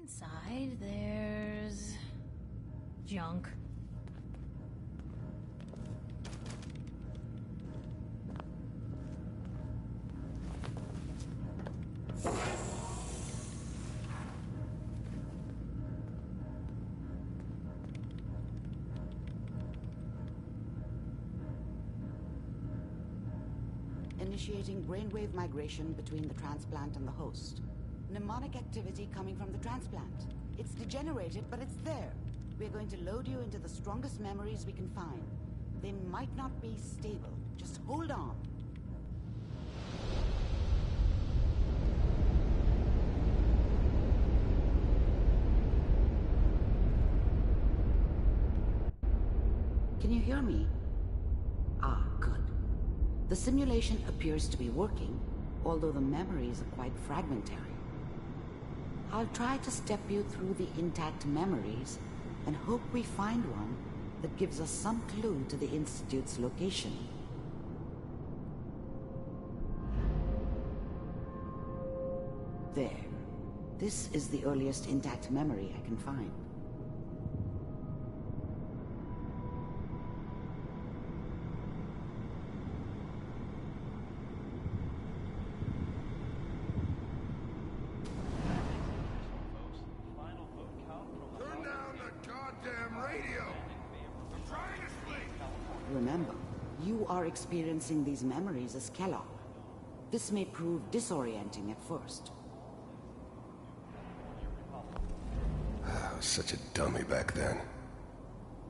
Inside, there's junk. Initiating brainwave migration between the transplant and the host. Mnemonic activity coming from the transplant. It's degenerated, but it's there. We're going to load you into the strongest memories we can find. They might not be stable. Just hold on. Can you hear me? Ah, good. The simulation appears to be working, although the memories are quite fragmentary. I'll try to step you through the intact memories and hope we find one that gives us some clue to the Institute's location. There. This is the earliest intact memory I can find. Remember, you are experiencing these memories as Kellogg. This may prove disorienting at first. I was such a dummy back then.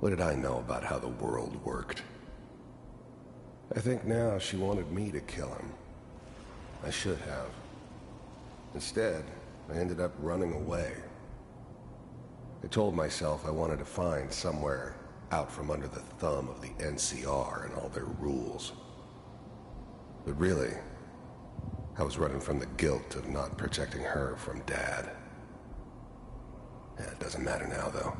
What did I know about how the world worked? I think now she wanted me to kill him. I should have. Instead, I ended up running away. I told myself I wanted to find somewhere out from under the thumb of the NCR and all their rules. But really, I was running from the guilt of not protecting her from Dad. Yeah, it doesn't matter now, though.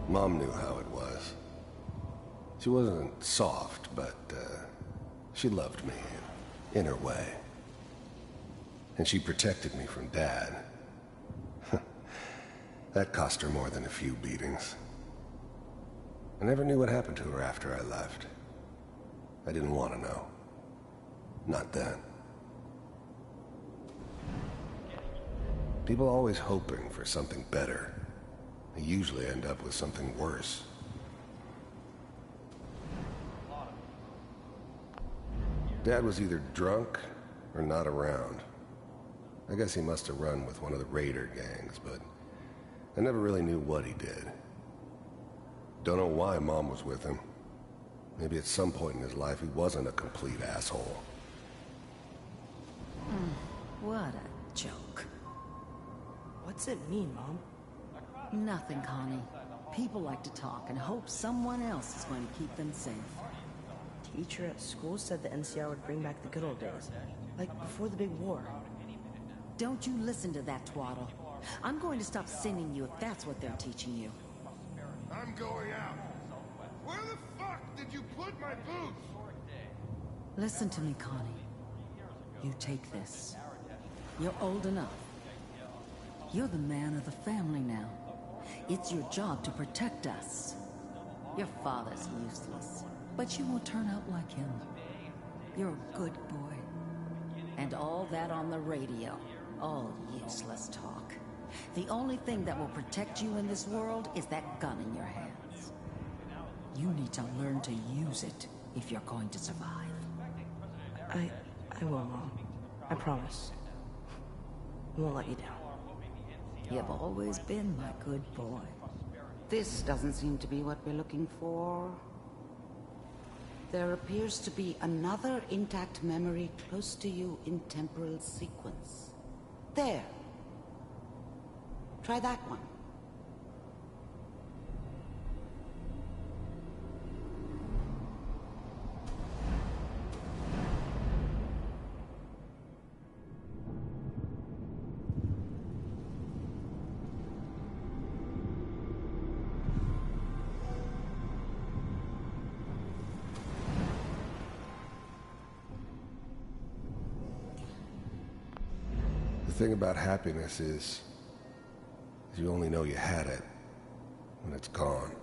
Mom knew how it was. She wasn't soft, but she loved me in her way. And she protected me from Dad. That cost her more than a few beatings. I never knew what happened to her after I left. I didn't want to know. Not then. People are always hoping for something better. They usually end up with something worse. Dad was either drunk or not around. I guess he must have run with one of the raider gangs, but I never really knew what he did. Don't know why Mom was with him. Maybe at some point in his life he wasn't a complete asshole. What a joke. What's it mean, Mom? Nothing, Connie. People like to talk and hope someone else is going to keep them safe. Teacher at school said the NCR would bring back the good old days. Like before the big war. Don't you listen to that twaddle. I'm going to stop sending you if that's what they're teaching you. I'm going out. Where the fuck did you put my boots? Listen to me, Connie. You take this. You're old enough. You're the man of the family now. It's your job to protect us. Your father's useless, but you won't turn out like him. You're a good boy. And all that on the radio, all useless talk. The only thing that will protect you in this world is that gun in your hands. You need to learn to use it if you're going to survive. I will, Mom. I promise. I won't let you down. You've always been my good boy. This doesn't seem to be what we're looking for. There appears to be another intact memory close to you in temporal sequence. There. Try that one. thing about happiness is you only know you had it when it's gone.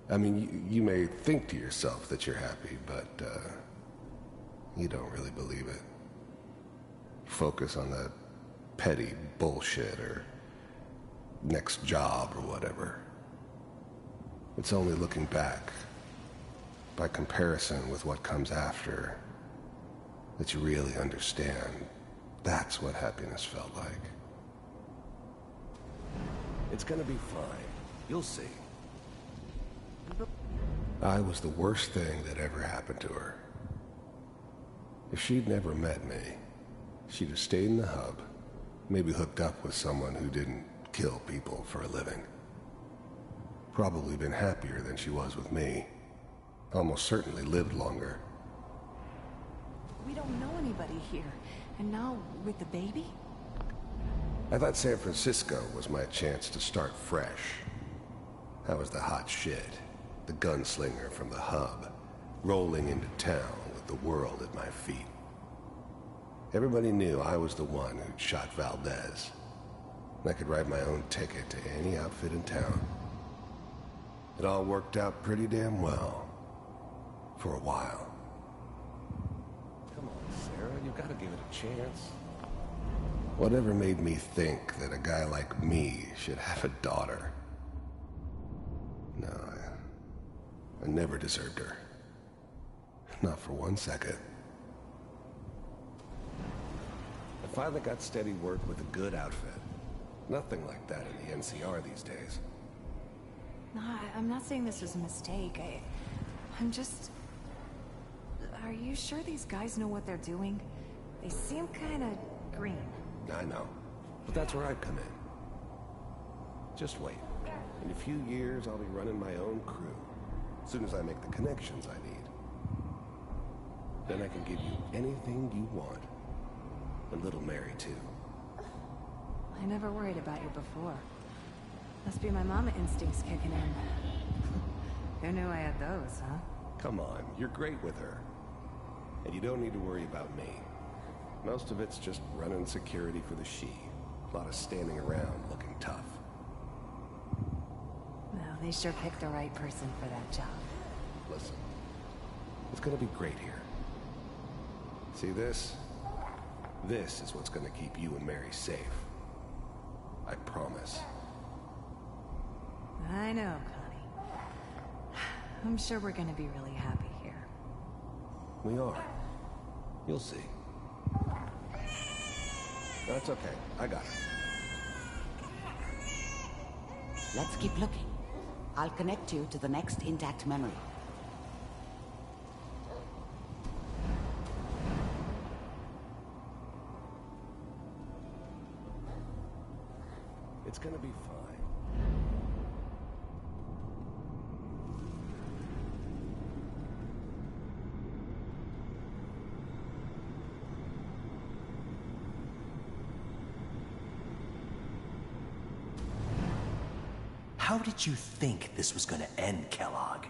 I mean, you may think to yourself that you're happy, but you don't really believe it. Focus on that petty bullshit or next job or whatever. It's only looking back, by comparison with what comes after, that you really understand that's what happiness felt like. It's gonna be fine. You'll see. I was the worst thing that ever happened to her. If she'd never met me, she'd have stayed in the hub, maybe hooked up with someone who didn't kill people for a living. Probably been happier than she was with me. Almost certainly lived longer. We don't know anybody here. And now, with the baby? I thought San Francisco was my chance to start fresh. I was the hot shit, the gunslinger from the hub, rolling into town with the world at my feet. Everybody knew I was the one who'd shot Valdez. And I could write my own ticket to any outfit in town. It all worked out pretty damn well. For a while. Come on, Sarah, you gotta give it a chance. Whatever made me think that a guy like me should have a daughter? No, I never deserved her. Not for 1 second. I finally got steady work with a good outfit. Nothing like that in the NCR these days. No, I'm not saying this was a mistake. I'm just... Are you sure these guys know what they're doing? They seem kinda green. I know. But that's where I come in. Just wait. In a few years, I'll be running my own crew. As soon as I make the connections I need. Then I can give you anything you want. And little Mary, too. I never worried about you before. Must be my mama instincts kicking in. Who knew I had those, huh? Come on, you're great with her. And you don't need to worry about me. Most of it's just running security for the she. A lot of standing around looking tough. Well, they sure picked the right person for that job. Listen, it's gonna be great here. See this? This is what's gonna keep you and Mary safe. I promise. I know, Connie. I'm sure we're gonna be really happy here. We are. You'll see. That's okay. I got it. Let's keep looking. I'll connect you to the next intact memory. It's gonna be fine. How did you think this was gonna end, Kellogg?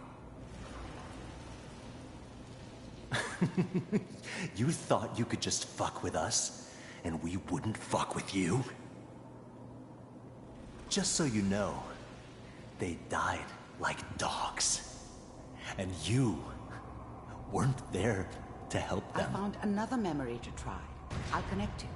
You thought you could just fuck with us, and we wouldn't fuck with you? Just so you know, they died like dogs. And you weren't there to help them. I found another memory to try. I'll connect you.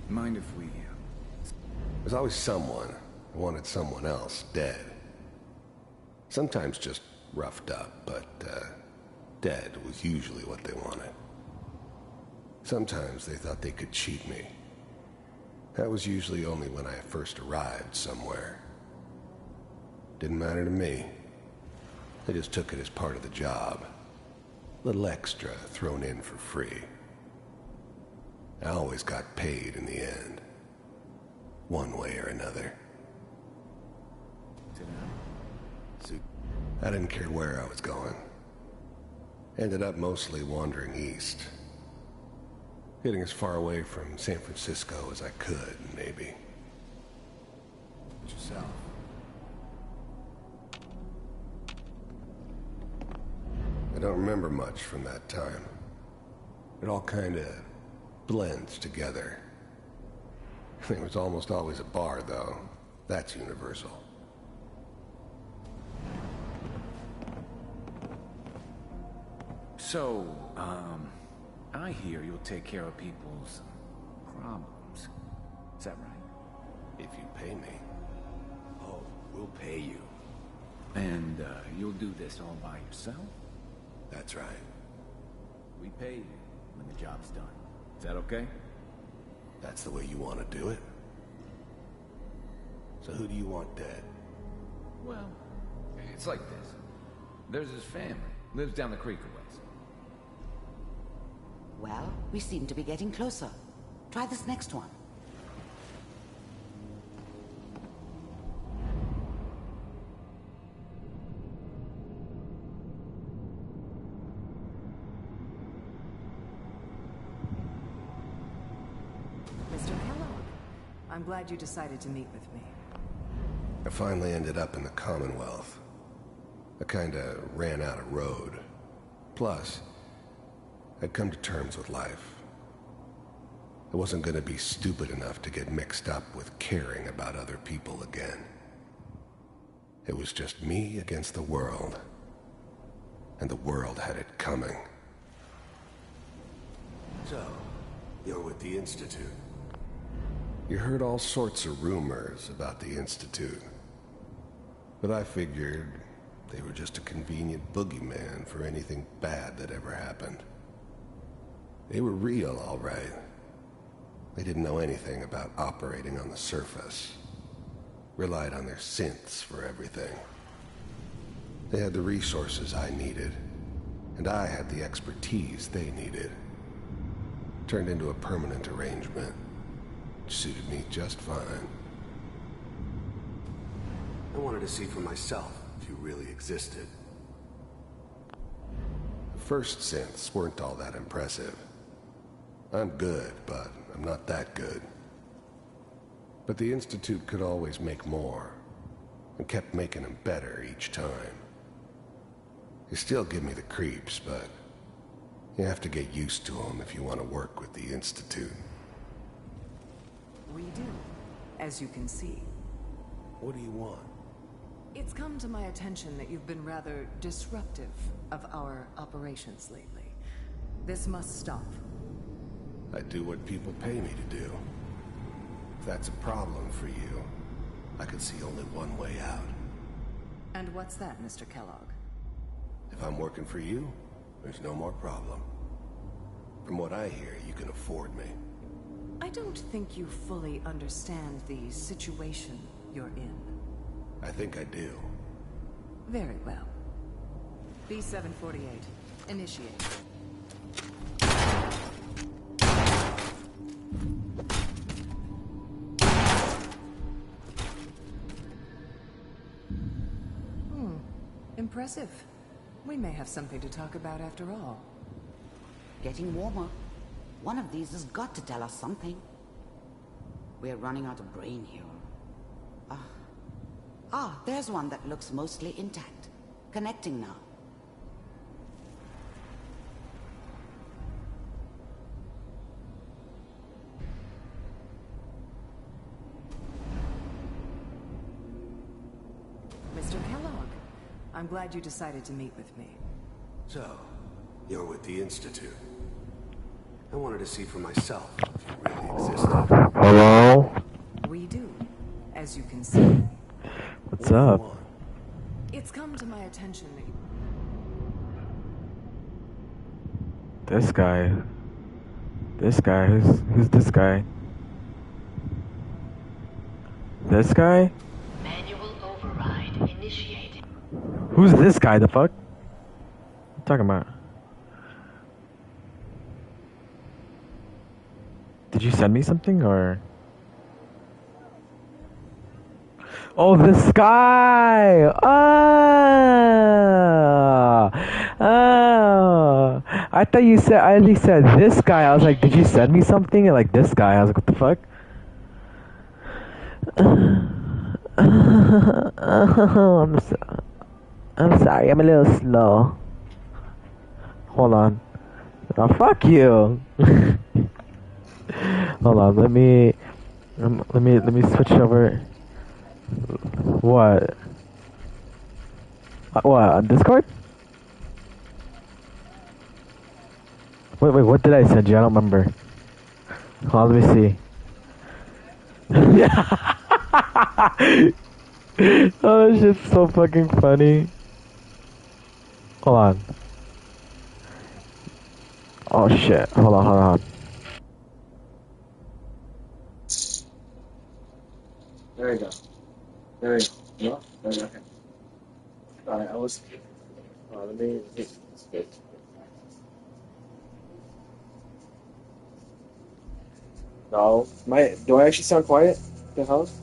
Mind if we... There's always someone who wanted someone else dead. Sometimes just roughed up, but dead was usually what they wanted. Sometimes they thought they could cheat me. That was usually only when I first arrived somewhere. Didn't matter to me. I just took it as part of the job. Little extra thrown in for free. I always got paid in the end. one way or another. I didn't care where I was going. Ended up mostly wandering east. Getting as far away from San Francisco as I could, maybe. Yourself. I don't remember much from that time. It all kinda blends together. There was almost always a bar, though. That's universal. So, I hear you'll take care of people's problems. Is that right? If you pay me. Oh, we'll pay you. And, you'll do this all by yourself? That's right. We pay you when the job's done. Is that okay? That's the way you want to do it? So who do you want dead? Well, it's like this. There's his family. Lives down the creek a ways. Well, we seem to be getting closer. Try this next one. Mr. Kellogg, I'm glad you decided to meet with me. I finally ended up in the Commonwealth. I kinda ran out of road. Plus, I'd come to terms with life. I wasn't gonna be stupid enough to get mixed up with caring about other people again. It was just me against the world. And the world had it coming. So, you're with the Institute. You heard all sorts of rumors about the Institute. But I figured they were just a convenient boogeyman for anything bad that ever happened. They were real, all right. They didn't know anything about operating on the surface. Relied on their synths for everything. They had the resources I needed, and I had the expertise they needed. Turned into a permanent arrangement. Suited me just fine. I wanted to see for myself if you really existed. The first synths weren't all that impressive. I'm good, but I'm not that good. But the Institute could always make more, and kept making them better each time. They still give me the creeps, but you have to get used to them if you want to work with the Institute. We do, as you can see. What do you want? It's come to my attention that you've been rather disruptive of our operations lately. This must stop. I do what people pay me to do. If that's a problem for you, I could see only one way out. And what's that, Mr. Kellogg? If I'm working for you, there's no more problem. From what I hear, you can afford me. I don't think you fully understand the situation you're in. I think I do. Very well. B-748, initiate. Impressive. We may have something to talk about after all. Getting warmer. One of these has got to tell us something. We're running out of brain here. There's one that looks mostly intact. Connecting now. Mr. Kellogg, I'm glad you decided to meet with me. So, you're with the Institute. I wanted to see for myself if you really existed. Hello? We do, as you can see. What's up? It's come to my attention that you... This guy. Who's this guy? This guy? Manual override initiated. Who's this guy? The fuck? What are you talking about? Did you send me something or? Oh, this guy! I thought you said, I at least said this guy. I was like, did you send me something? And like, this guy. I was like, what the fuck? I'm sorry, I'm a little slow. Hold on. Oh, fuck you! Hold on, let me switch over. What? What, on Discord? Wait, what did I send you? I don't remember. Hold on, let me see. Yeah. Oh, that shit's so fucking funny. Hold on. Oh shit. Hold on. There you go. There you go. No? There you go. Okay. Alright, I was... let me... It's good. No. Do I actually sound quiet? The house?